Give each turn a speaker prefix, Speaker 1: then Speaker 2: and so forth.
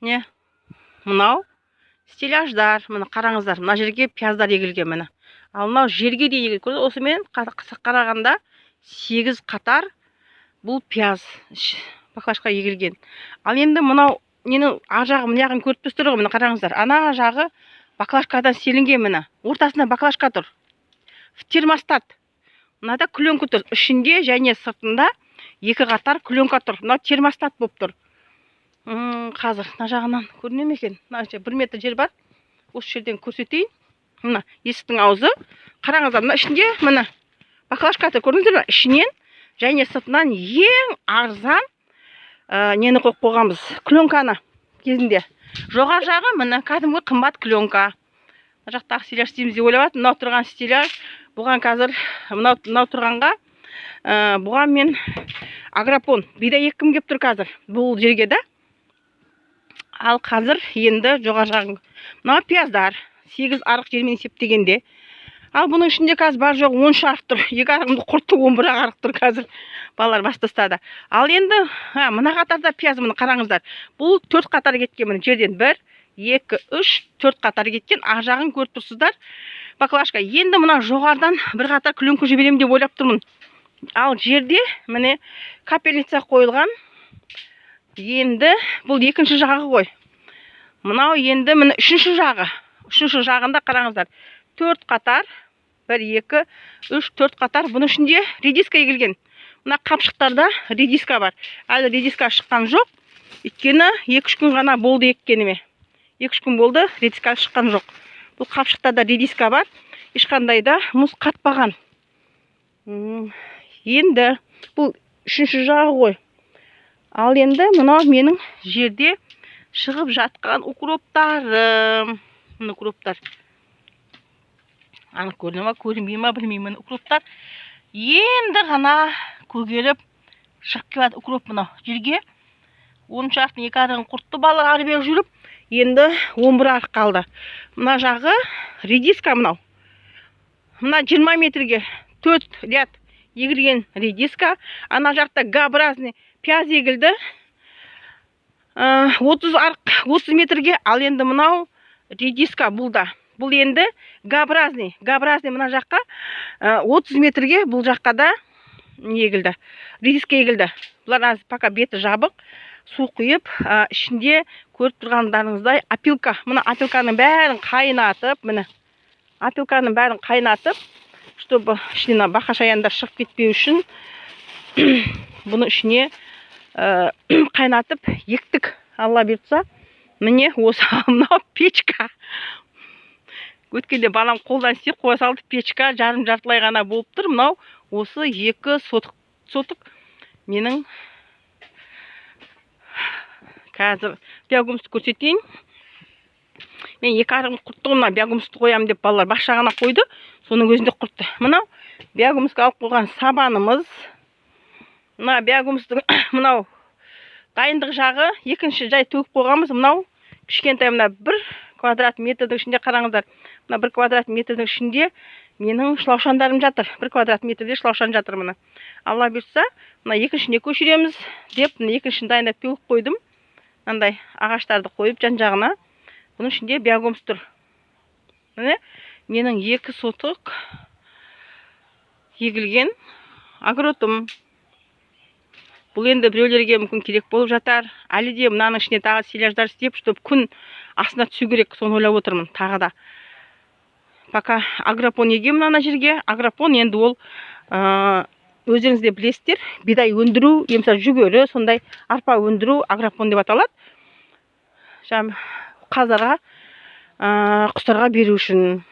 Speaker 1: не мынау стеллаждар, мына қараңыздар, мына жерге пияздар егілген міне. Ал мынау жерге де егілген. Осымен қарағанда 8 қатар бұл пияз баклажка егілген. Ал енді мынау ненің ар жағы мына жағын көріп тұрсыздар ғой, міне қараңыздар. Ана жағы баклажкадан селінген міне. Ортасында баклажка тұр. Термостат. Мынада клёнка тұр. Ішінде және сыртында 2 қатар клёнка тұр. Мынау термостат болып тұр. Қазір мына жағынан көріне ме екен? 1 метр жер бар. Осы жерден көрсетейін. Мына есіктің аузы. Қараңыздар, мына ішінде міне баклажка тұр. Көрдіңіздер ме? Ішінен және сыртынан ең арзан нені қойып қойғанбыз. Клёнканы кезінде. Жоғар жағы міне кәдімгі қымбат клёнка. Мына жақтағы стеллаж істейміз деп ойлап жатырмын. Мынау тұрған стеллаж. Бұған қазір мынау тұрғанға бұған мен агропон бидай еккім кеп тұр қазір. Бұл жерге да. Ал қазір енді жоғар жағын. Мынау пияздар. 8 арық жермен есептегенде. Ал бұның ішінде қазір бар жоқ 10 арық тұр. 2 арығымды құртты, 11 арық тұр қазір. Балалар бас тастады. Ал енді мына қатарда пияз міне қараңыздар. Бұл 4 қатар кеткен міне жерден 1, 2, 3, 4 қатар кеткен. Ақ жағын көріп тұрсыздар. Баклажка. Енді мына жоғардан бір қатар клёнка жіберем деп ойлап тұрмын. Ал жерде міне капельница қойылған. Енді бұл екінші жағы ғой. Мынау енді міне үшінші жағы. Үшінші жағында қараңыздар. 4 қатар, 1, 2, 3, 4 қатар. Бұның ішінде редиска егілген. Мына қапшықтарда редиска бар. Әлі редиска шыққан жоқ. Өйткені 2-3 күн ғана болды еккеніме. 2-3 күн болды, редиска шыққан жоқ. Бұл қапшықтарда редиска бар. Ешқандай да мұз қатпаған. Енді бұл үшінші жағы ғой. Ал енді мынау менің жерде шығып жатқан укроптарым. Мына укроптар. Анық көріне ма, көрінбей ма, білмеймін. Укроптар енді ғана көгеріп шығып келеді. Укроп мынау жерге 10 шақтың 2 арығын құртты балалар ары бері жүріп. Енді 11 арық қалды. Мына жағы редиска мынау. Мына 20 метрге 4 ряд егілген редиска. Ана жақта Г-образный пияз егілді. 30 арық 30 метрге. Ал енді мынау редиска бұл да. Бұл енді Г-образный. Г-образный мына жаққа 30 метрге бұл жаққа да егілді. Редиска егілді. Бұлар пока беті жабық. Су құйып, ішінде көріп тұрғандарыңыздай опилка. Мына опилканың бәрін қайнатып, міне. Опилканың бәрін қайнатып, чтобы ішіне бақа-шаяндар шығып кетпеу үшін бұны ішіне қайнатып ектік. Алла берді. Міне осы мынау печка. Өткенде балам қолдан істеп қоя салды, печка жарым-жартылай ғана болып тұр. Мынау осы 2 сотық менің қазір биогумсты көрсетейін. Мен 2 арығын құртты, мына биогумсты қоямын деп балалар бақшағына қойды. Соның өзінде құртты. Мынау биогумсқа алып қойған сабанымыз. Мына биогумстың мынау дайындық жағы екінші жай төгіп қойғанбыз. Мынау кішкентай мына 1 квадрат метрдің ішінде қараңыздар. Мына 1 квадрат метрдің ішінде менің шлаушандарым жатыр. 1 квадрат метрде шлаушан жатыр мына. Алла берса, мына екіншіне көшіреміз деп, мына екіншін дайындап төгіп қойдым. Мындай ағаштарды қойып жан-жағына. Бұның ішінде биогумс тұр. Міне менің 2 сотық егілген агротым. Бұл енді біреулерге мүмкін керек болып жатар. Әлі де мынаның ішіне тағы стеллаждар істеп, чтобы күн астына түсу керек, соны ойлап отырмын тағы да. Пока агропон егем мына жерге. Агропон енді ол өздеріңіз де білесіздер, бидай өндіру, емсал жүгері, сондай арпа өндіру агропон деп аталады. Қазарға, құстарға беру үшін.